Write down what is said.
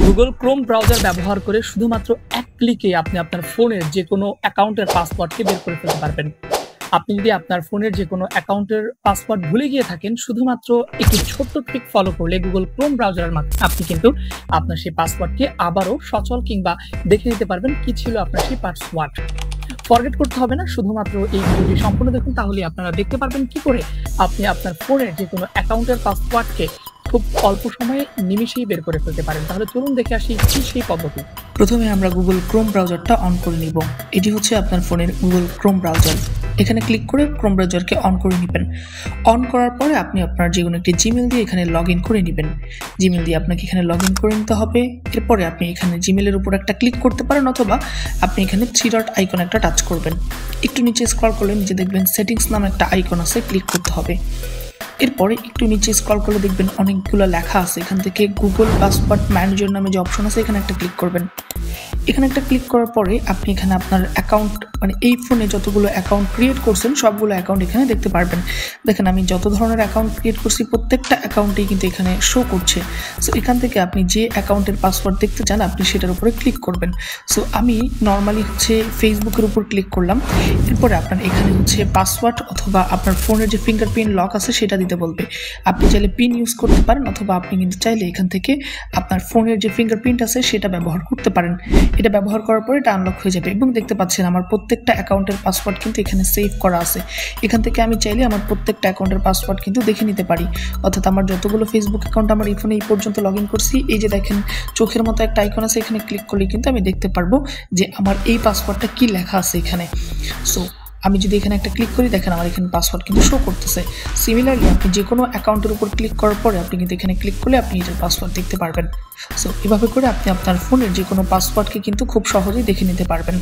Google Chrome browser ব্যবহার করে শুধুমাত্র এক ক্লিকে আপনি আপনার ফোনের যেকোনো অ্যাকাউন্টের পাসওয়ার্ডকে বের করে ফেলতে পারবেন। আপনি যদি আপনার ফোনের যেকোনো অ্যাকাউন্টের পাসওয়ার্ড ভুলে গিয়ে থাকেন, শুধুমাত্র একটি ছোট্ট ট্রিক ফলো করলে গুগল ক্রোম ব্রাউজারের মাধ্যমে আপনি কিন্তু আপনার সেই পাসওয়ার্ডকে আবারও সচল কিংবা দেখে নিতে পারবেন কি ছিল আপনার সেই পাসওয়ার্ড। ফরগেট করতে হবে না, শুধুমাত্র এই ভিডিওটি সম্পূর্ণ দেখুন, তাহলেই আপনারা দেখতে পারবেন কি করে আপনি আপনার ফোনের যেকোনো অ্যাকাউন্টের পাসওয়ার্ডকে খুব অল্প সময়ে নিমিষেই বের করে ফেলতে পারেন। তাহলে চলুন দেখে আসি কি সেই পদ্ধতি। প্রথমে আমরা গুগল ক্রোম ব্রাউজারটা অন করে নিব। এটি হচ্ছে আপনার ফোনের গুগল ক্রোম ব্রাউজার। এখানে ক্লিক করে ক্রোম ব্রাউজারকে অন করে নেবেন। অন করার পরে আপনি আপনার যে কোনো একটি জিমেল দিয়ে এখানে লগ ইন করে নেবেন। জিমেল দিয়ে আপনাকে এখানে লগ ইন করে নিতে হবে। এরপরে আপনি এখানে জিমেলের উপর একটা ক্লিক করতে পারেন, অথবা আপনি এখানে 3 ডট আইকন একটা টাচ করবেন। একটু নিচে স্ক্রল করলে নিচে দেখবেন সেটিংস নামে একটা আইকন আছে, ক্লিক করতে হবে। এরপরে একটু নিচে স্ক্রল করলে দেখবেন অনেকগুলো লেখা আছে, এখান থেকে গুগল পাসওয়ার্ড ম্যানেজার নামে যে অপশন আছে এখানে একটা ক্লিক করবেন। এখানে একটা ক্লিক করার পরে আপনি এখানে আপনার অ্যাকাউন্ট এই ফোনে যতগুলো অ্যাকাউন্ট ক্রিয়েট করছেন সবগুলো অ্যাকাউন্ট এখানে দেখতে পারবেন। দেখেন আমি যত ধরনের অ্যাকাউন্ট ক্রিয়েট করছি প্রত্যেকটা অ্যাকাউন্টেই কিন্তু এখানে শো করছে। সো এখান থেকে আপনি যে অ্যাকাউন্টের পাসওয়ার্ড দেখতে চান আপনি সেটার উপরে ক্লিক করবেন। সো আমি নর্মালি হচ্ছে ফেসবুকের উপর ক্লিক করলাম। এরপরে আপনার এখানে হচ্ছে পাসওয়ার্ড অথবা আপনার ফোনের যে ফিঙ্গারপ্রিন্ট লক আছে সেটা দিতে বলবে। আপনি চাইলে পিন ইউজ করতে পারেন, অথবা আপনি কিন্তু চাইলে এখান থেকে আপনার ফোনের যে ফিঙ্গারপ্রিন্ট আছে সেটা ব্যবহার করতে পারেন। এটা ব্যবহার করার পরে এটা আনলক হয়ে যাবে এবং দেখতে পাচ্ছেন আমার প্রত্যেকটা অ্যাকাউন্টের পাসওয়ার্ড কিন্তু এখানে সেভ করা আছে। এখান থেকে আমি চাইলে আমার প্রত্যেকটা অ্যাকাউন্টের পাসওয়ার্ড কিন্তু দেখে নিতে পারি। অর্থাৎ আমার যতগুলো ফেসবুক অ্যাকাউন্ট আমার এই ফোনে এই পর্যন্ত লগ ইন করছি, এই যে দেখেন চোখের মতো একটা আইকন আছে, এখানে ক্লিক করলে কিন্তু আমি দেখতে পারবো যে আমার এই পাসওয়ার্ডটা কি লেখা আছে এখানে। সো আমি যদি এখানে একটা ক্লিক করি, দেখেন আমার এখানে পাসওয়ার্ড কিন্তু শো করতেছে। সিমিলারলি আপনি যে কোনো অ্যাকাউন্টের উপর ক্লিক করার পরে আপনি কিন্তু এখানে ক্লিক করলে আপনি এটার পাসওয়ার্ড দেখতে পারবেন। সো এভাবে করে আপনি আপনার ফোনের যে কোনো পাসওয়ার্ডকে কিন্তু খুব সহজেই দেখে নিতে পারবেন।